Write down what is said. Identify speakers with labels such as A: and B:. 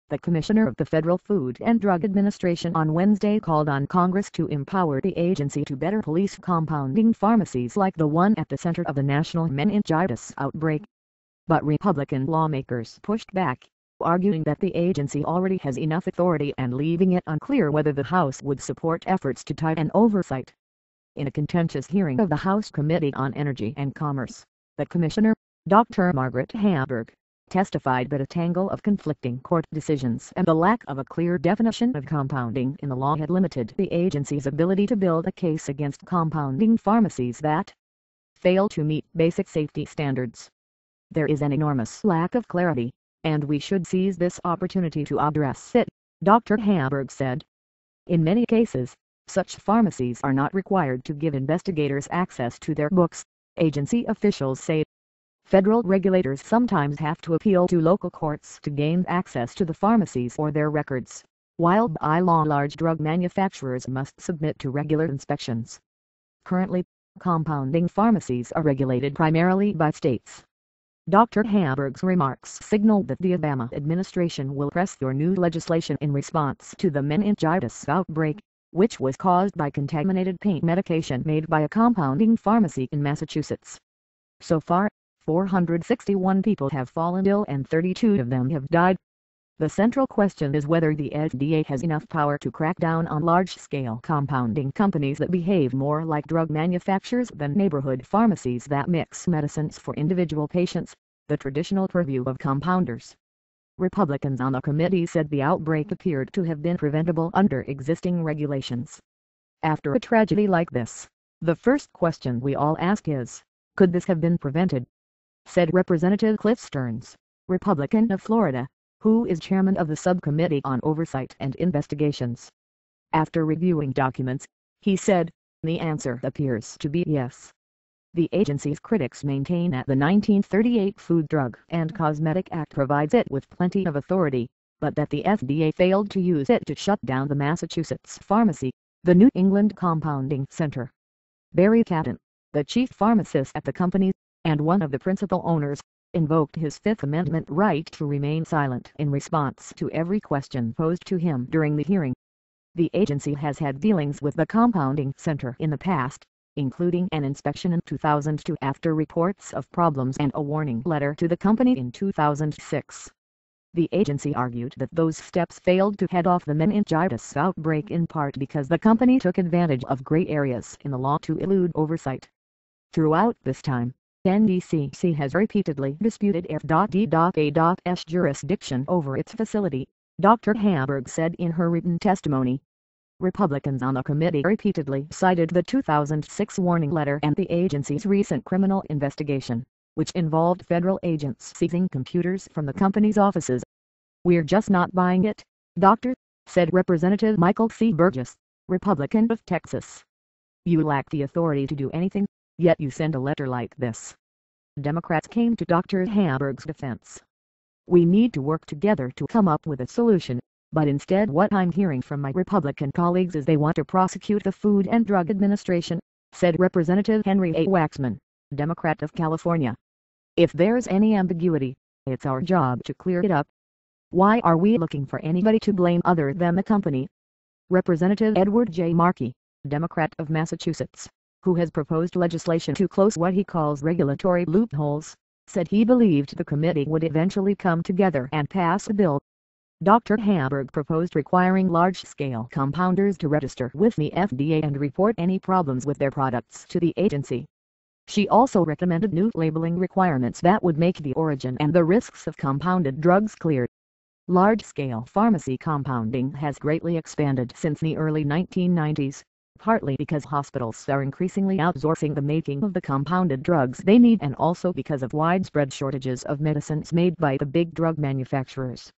A: The Commissioner of the Federal Food and Drug Administration on Wednesday called on Congress to empower the agency to better police compounding pharmacies like the one at the center of the national meningitis outbreak. But Republican lawmakers pushed back, arguing that the agency already has enough authority and leaving it unclear whether the House would support efforts to tighten oversight. In a contentious hearing of the House Committee on Energy and Commerce, the Commissioner, Dr. Margaret Hamburg, testified that a tangle of conflicting court decisions and the lack of a clear definition of compounding in the law had limited the agency's ability to build a case against compounding pharmacies that fail to meet basic safety standards. There is an enormous lack of clarity, and we should seize this opportunity to address it, Dr. Hamburg said. In many cases, such pharmacies are not required to give investigators access to their books, agency officials say. Federal regulators sometimes have to appeal to local courts to gain access to the pharmacies or their records, while by law large drug manufacturers must submit to regular inspections. Currently, compounding pharmacies are regulated primarily by states. Dr. Hamburg's remarks signaled that the Obama administration will press for new legislation in response to the meningitis outbreak, which was caused by contaminated pain medication made by a compounding pharmacy in Massachusetts. So far, 461 people have fallen ill and 32 of them have died. The central question is whether the FDA has enough power to crack down on large-scale compounding companies that behave more like drug manufacturers than neighborhood pharmacies that mix medicines for individual patients, the traditional purview of compounders. Republicans on the committee said the outbreak appeared to have been preventable under existing regulations. After a tragedy like this, the first question we all ask is, could this have been prevented? Said Representative Cliff Stearns, Republican of Florida, who is chairman of the Subcommittee on Oversight and Investigations. After reviewing documents, he said, the answer appears to be yes. The agency's critics maintain that the 1938 Food, Drug, and Cosmetic Act provides it with plenty of authority, but that the FDA failed to use it to shut down the Massachusetts pharmacy, the New England Compounding Center. Barry Catton, the chief pharmacist at the company, and one of the principal owners, invoked his Fifth Amendment right to remain silent in response to every question posed to him during the hearing. The agency has had dealings with the compounding center in the past, including an inspection in 2002 after reports of problems and a warning letter to the company in 2006. The agency argued that those steps failed to head off the meningitis outbreak in part because the company took advantage of gray areas in the law to elude oversight. Throughout this time, NDCC has repeatedly disputed F.D.A.'s jurisdiction over its facility, Dr. Hamburg said in her written testimony. Republicans on the committee repeatedly cited the 2006 warning letter and the agency's recent criminal investigation, which involved federal agents seizing computers from the company's offices. "We're just not buying it, Doctor," said Representative Michael C. Burgess, Republican of Texas. "You lack the authority to do anything, yet you send a letter like this." Democrats came to Dr. Hamburg's defense. "We need to work together to come up with a solution, but instead what I'm hearing from my Republican colleagues is they want to prosecute the Food and Drug Administration," said Representative Henry A. Waxman, Democrat of California. "If there's any ambiguity, it's our job to clear it up. Why are we looking for anybody to blame other than the company?" Representative Edward J. Markey, Democrat of Massachusetts, who has proposed legislation to close what he calls regulatory loopholes, said he believed the committee would eventually come together and pass a bill. Dr. Hamburg proposed requiring large-scale compounders to register with the FDA and report any problems with their products to the agency. She also recommended new labeling requirements that would make the origin and the risks of compounded drugs clear. Large-scale pharmacy compounding has greatly expanded since the early 1990s, partly because hospitals are increasingly outsourcing the making of the compounded drugs they need and also because of widespread shortages of medicines made by the big drug manufacturers.